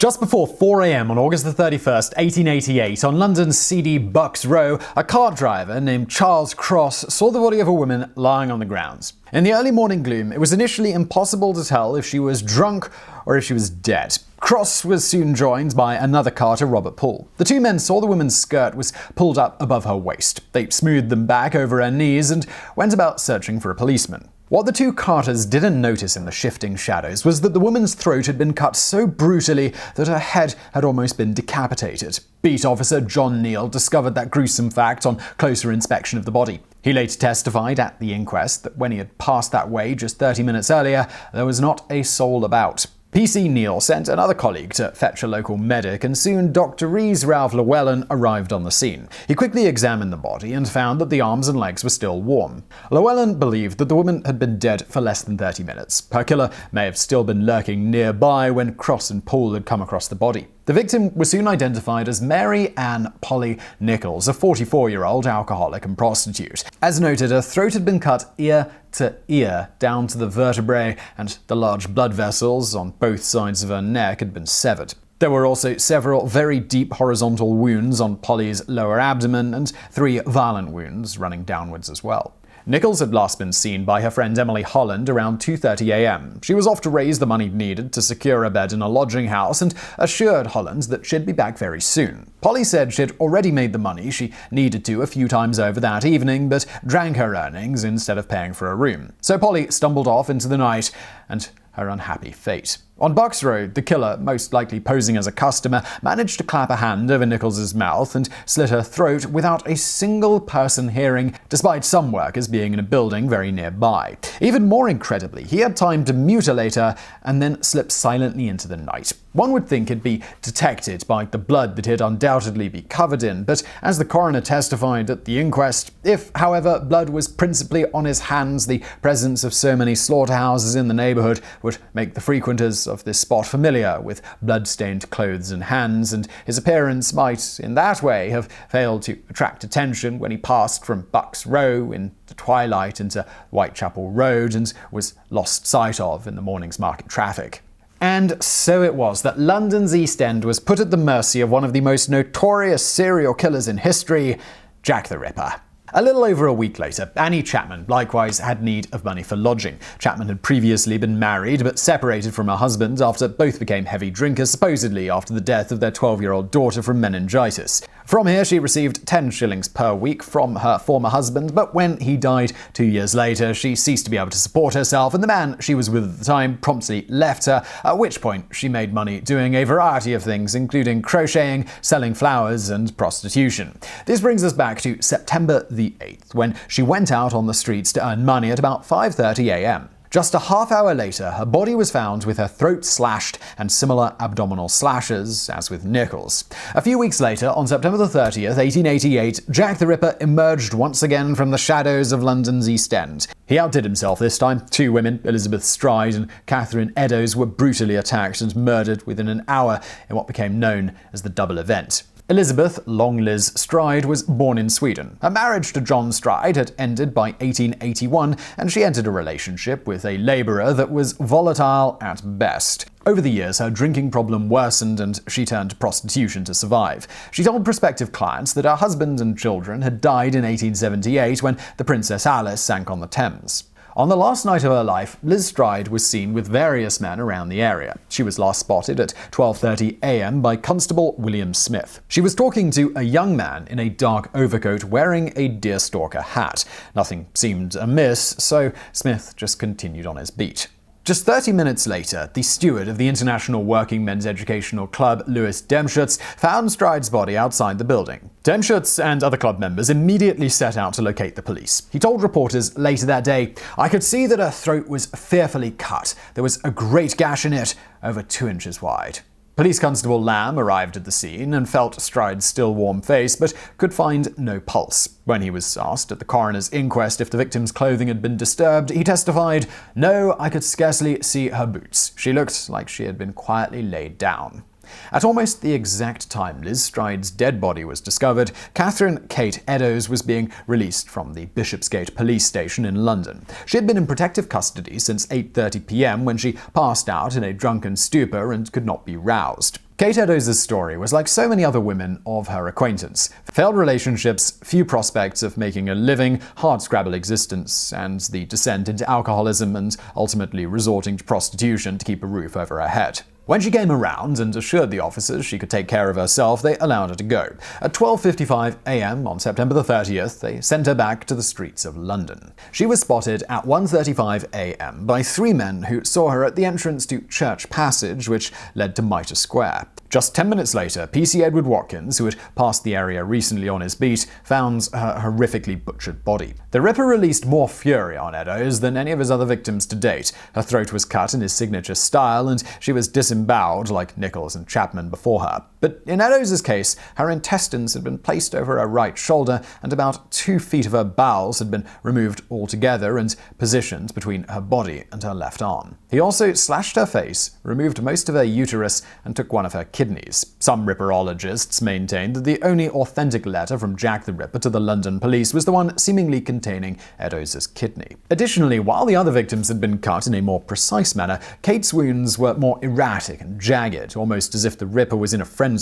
Just before 4 a.m. on August 31st, 1888, on London's seedy Bucks Row, a car driver named Charles Cross saw the body of a woman lying on the grounds. In the early morning gloom, it was initially impossible to tell if she was drunk or if she was dead. Cross was soon joined by another carter, Robert Poole. The two men saw the woman's skirt was pulled up above her waist. They smoothed them back over her knees and went about searching for a policeman. What the two carters didn't notice in the shifting shadows was that the woman's throat had been cut so brutally that her head had almost been decapitated. Beat officer John Neal discovered that gruesome fact on closer inspection of the body. He later testified at the inquest that when he had passed that way just 30 minutes earlier, there was not a soul about. P.C. Neal sent another colleague to fetch a local medic, and soon Dr. Rhys Ralph Llewellyn arrived on the scene. He quickly examined the body and found that the arms and legs were still warm. Llewellyn believed that the woman had been dead for less than 30 minutes. Her killer may have still been lurking nearby when Cross and Poole had come across the body. The victim was soon identified as Mary Ann Polly Nichols, a 44-year-old alcoholic and prostitute. As noted, her throat had been cut ear to ear down to the vertebrae, and the large blood vessels on both sides of her neck had been severed. There were also several very deep horizontal wounds on Polly's lower abdomen and 3 violent wounds running downwards as well. Nichols had last been seen by her friend Emily Holland around 2:30 a.m. She was off to raise the money needed to secure a bed in a lodging house and assured Holland that she'd be back very soon. Polly said she'd already made the money she needed to a few times over that evening, but drank her earnings instead of paying for a room. So Polly stumbled off into the night and her unhappy fate. On Bucks Road, the killer, most likely posing as a customer, managed to clap a hand over Nichols' mouth and slit her throat without a single person hearing, despite some workers being in a building very nearby. Even more incredibly, he had time to mutilate her and then slip silently into the night. One would think it'd be detected by the blood that he'd undoubtedly be covered in, but as the coroner testified at the inquest, if, however, blood was principally on his hands, the presence of so many slaughterhouses in the neighborhood would make the frequenters of this spot familiar with blood-stained clothes and hands, and his appearance might, in that way, have failed to attract attention when he passed from Bucks Row in the twilight into Whitechapel Road and was lost sight of in the morning's market traffic. And so it was that London's East End was put at the mercy of one of the most notorious serial killers in history, Jack the Ripper. A little over a week later, Annie Chapman likewise had need of money for lodging. Chapman had previously been married but separated from her husband after both became heavy drinkers, supposedly after the death of their 12-year-old daughter from meningitis. From here, she received 10 shillings per week from her former husband, but when he died 2 years later, she ceased to be able to support herself, and the man she was with at the time promptly left her, at which point she made money doing a variety of things, including crocheting, selling flowers, and prostitution. This brings us back to September the 8th, when she went out on the streets to earn money at about 5:30 a.m. Just a half hour later, her body was found with her throat slashed and similar abdominal slashes as with Nichols. A few weeks later, on September 30th, 1888, Jack the Ripper emerged once again from the shadows of London's East End. He outdid himself this time. 2 women, Elizabeth Stride and Catherine Eddowes, were brutally attacked and murdered within an hour in what became known as the double event. Elizabeth Long Liz Stride was born in Sweden. Her marriage to John Stride had ended by 1881, and she entered a relationship with a labourer that was volatile at best. Over the years, her drinking problem worsened and she turned to prostitution to survive. She told prospective clients that her husband and children had died in 1878 when the Princess Alice sank on the Thames. On the last night of her life, Liz Stride was seen with various men around the area. She was last spotted at 12:30 a.m. by Constable William Smith. She was talking to a young man in a dark overcoat wearing a deerstalker hat. Nothing seemed amiss, so Smith just continued on his beat. Just 30 minutes later, the steward of the International Working Men's Educational Club, Louis Demschutz, found Stride's body outside the building. Demschutz and other club members immediately set out to locate the police. He told reporters later that day, "I could see that her throat was fearfully cut. There was a great gash in it, over 2 inches wide." Police Constable Lamb arrived at the scene and felt Stride's still warm face, but could find no pulse. When he was asked at the coroner's inquest if the victim's clothing had been disturbed, he testified, "No, I could scarcely see her boots. She looked like she had been quietly laid down." At almost the exact time Liz Stride's dead body was discovered, Catherine Kate Eddowes was being released from the Bishopsgate police station in London. She had been in protective custody since 8:30 p.m. when she passed out in a drunken stupor and could not be roused. Kate Eddowes' story was like so many other women of her acquaintance. Failed relationships, few prospects of making a living, hard-scrabble existence, and the descent into alcoholism and ultimately resorting to prostitution to keep a roof over her head. When she came around and assured the officers she could take care of herself, they allowed her to go. At 12:55 a.m. on September the 30th, they sent her back to the streets of London. She was spotted at 1:35 a.m. by 3 men who saw her at the entrance to Church Passage, which led to Mitre Square. Just 10 minutes later, PC Edward Watkins, who had passed the area recently on his beat, found her horrifically butchered body. The Ripper released more fury on Eddowes than any of his other victims to date. Her throat was cut in his signature style, and she was disemboweled like Nichols and Chapman before her. But in Eddowes' case, her intestines had been placed over her right shoulder, and about 2 feet of her bowels had been removed altogether and positioned between her body and her left arm. He also slashed her face, removed most of her uterus, and took one of her kidneys. Some Ripperologists maintained that the only authentic letter from Jack the Ripper to the London police was the one seemingly containing Eddowes' kidney. Additionally, while the other victims had been cut in a more precise manner, Kate's wounds were more erratic and jagged, almost as if the Ripper was in a frenzy.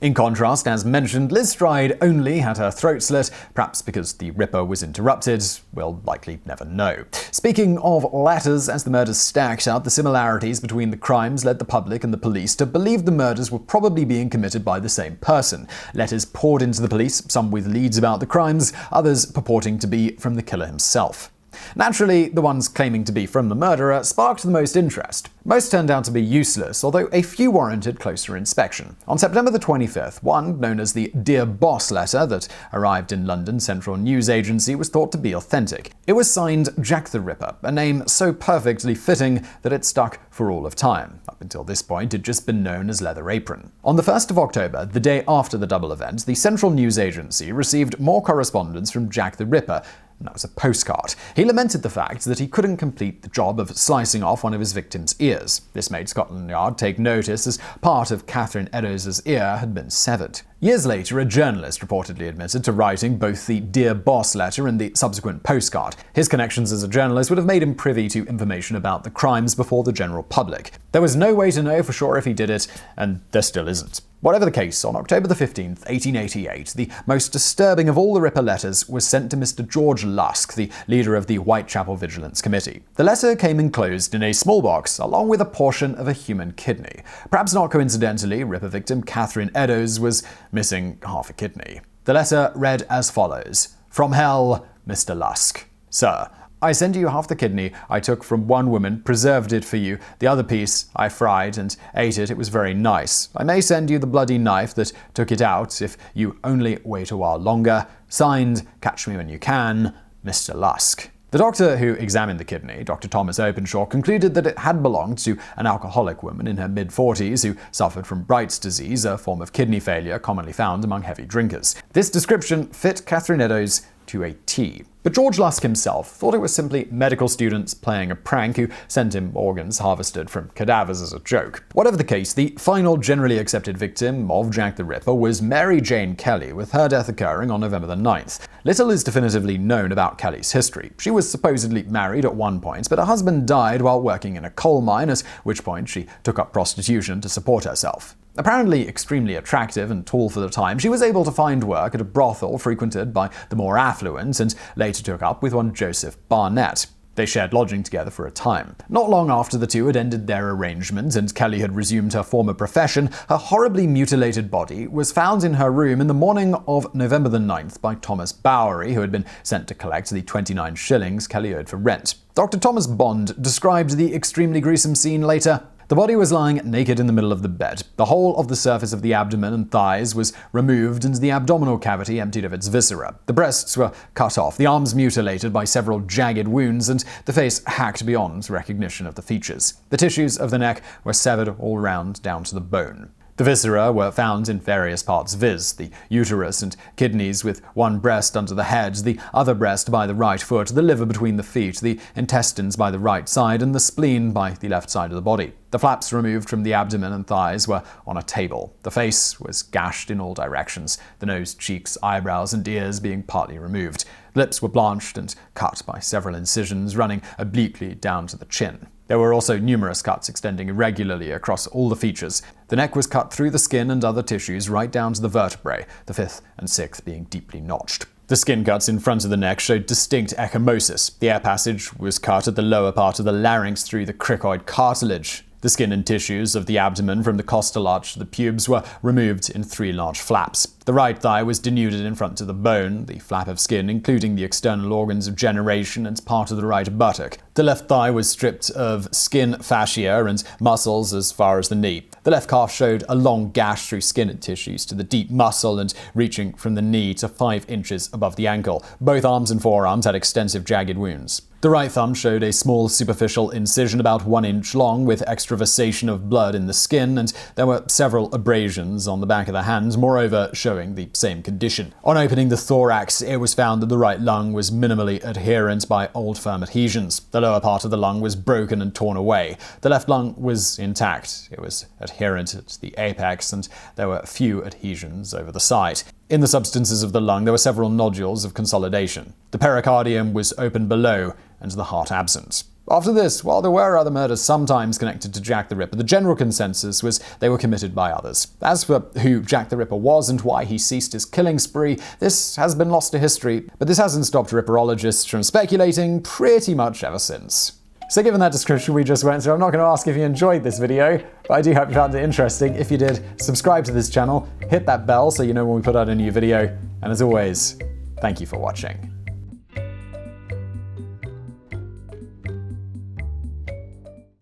In contrast, as mentioned, Liz Stride only had her throat slit, perhaps because the Ripper was interrupted. We'll likely never know. Speaking of letters, as the murders stacked up, the similarities between the crimes led the public and the police to believe the murders were probably being committed by the same person. Letters poured into the police, some with leads about the crimes, others purporting to be from the killer himself. Naturally, the ones claiming to be from the murderer sparked the most interest. Most turned out to be useless, although a few warranted closer inspection. On September the 25th, one, known as the Dear Boss letter that arrived in London Central News Agency, was thought to be authentic. It was signed Jack the Ripper, a name so perfectly fitting that it stuck for all of time. Up until this point, it had just been known as Leather Apron. On the 1st of October, the day after the double event, the Central News Agency received more correspondence from Jack the Ripper, and that was a postcard. He lamented the fact that he couldn't complete the job of slicing off one of his victim's ears. This made Scotland Yard take notice, as part of Catherine Eddowes' ear had been severed. Years later, a journalist reportedly admitted to writing both the Dear Boss letter and the subsequent postcard. His connections as a journalist would have made him privy to information about the crimes before the general public. There was no way to know for sure if he did it, and there still isn't. Whatever the case, on October the 15th, 1888, the most disturbing of all the Ripper letters was sent to Mr. George Lusk, the leader of the Whitechapel Vigilance Committee. The letter came enclosed in a small box, along with a portion of a human kidney. Perhaps not coincidentally, Ripper victim Catherine Eddowes was missing half a kidney. The letter read as follows: From hell, Mr. Lusk. Sir, I send you half the kidney I took from one woman, preserved it for you. The other piece I fried and ate it. It was very nice. I may send you the bloody knife that took it out if you only wait a while longer. Signed, Catch Me When You Can, Mr. Lusk. The doctor who examined the kidney, Dr. Thomas Openshaw, concluded that it had belonged to an alcoholic woman in her mid-40s who suffered from Bright's disease, a form of kidney failure commonly found among heavy drinkers. This description fit Catherine Eddowes to a T. But George Lusk himself thought it was simply medical students playing a prank who sent him organs harvested from cadavers as a joke. Whatever the case, the final generally accepted victim of Jack the Ripper was Mary Jane Kelly, with her death occurring on November the 9th. Little is definitively known about Kelly's history. She was supposedly married at one point, but her husband died while working in a coal mine, at which point she took up prostitution to support herself. Apparently extremely attractive and tall for the time, she was able to find work at a brothel frequented by the more affluent, and later took up with one Joseph Barnett. They shared lodging together for a time. Not long after the two had ended their arrangement and Kelly had resumed her former profession, her horribly mutilated body was found in her room in the morning of November the 9th by Thomas Bowery, who had been sent to collect the 29 shillings Kelly owed for rent. Dr. Thomas Bond described the extremely gruesome scene later. The body was lying naked in the middle of the bed. The whole of the surface of the abdomen and thighs was removed and the abdominal cavity emptied of its viscera. The breasts were cut off, the arms mutilated by several jagged wounds, and the face hacked beyond recognition of the features. The tissues of the neck were severed all round down to the bone. The viscera were found in various parts, viz. the uterus and kidneys, with one breast under the head, the other breast by the right foot, the liver between the feet, the intestines by the right side, and the spleen by the left side of the body. The flaps removed from the abdomen and thighs were on a table. The face was gashed in all directions, the nose, cheeks, eyebrows, and ears being partly removed. The lips were blanched and cut by several incisions running obliquely down to the chin. There were also numerous cuts extending irregularly across all the features. The neck was cut through the skin and other tissues right down to the vertebrae, the fifth and sixth being deeply notched. The skin cuts in front of the neck showed distinct ecchymosis. The air passage was cut at the lower part of the larynx through the cricoid cartilage. The skin and tissues of the abdomen from the costal arch to the pubes were removed in 3 large flaps. The right thigh was denuded in front to the bone, the flap of skin including the external organs of generation and part of the right buttock. The left thigh was stripped of skin, fascia, and muscles as far as the knee. The left calf showed a long gash through skin and tissues to the deep muscle and reaching from the knee to 5 inches above the ankle. Both arms and forearms had extensive jagged wounds. The right thumb showed a small superficial incision about 1 inch long with extravasation of blood in the skin, and there were several abrasions on the back of the hands, moreover showing the same condition. On opening the thorax, it was found that the right lung was minimally adherent by old firm adhesions. The lower part of the lung was broken and torn away. The left lung was intact. It was adherent at the apex, and there were few adhesions over the side. In the substances of the lung, there were several nodules of consolidation. The pericardium was open below, and the heart absent. After this, while there were other murders sometimes connected to Jack the Ripper, the general consensus was they were committed by others. As for who Jack the Ripper was and why he ceased his killing spree, this has been lost to history, but this hasn't stopped ripperologists from speculating pretty much ever since. So given that description we just went through, I'm not going to ask if you enjoyed this video, but I do hope you found it interesting. If you did, subscribe to this channel, hit that bell so you know when we put out a new video, and as always, thank you for watching.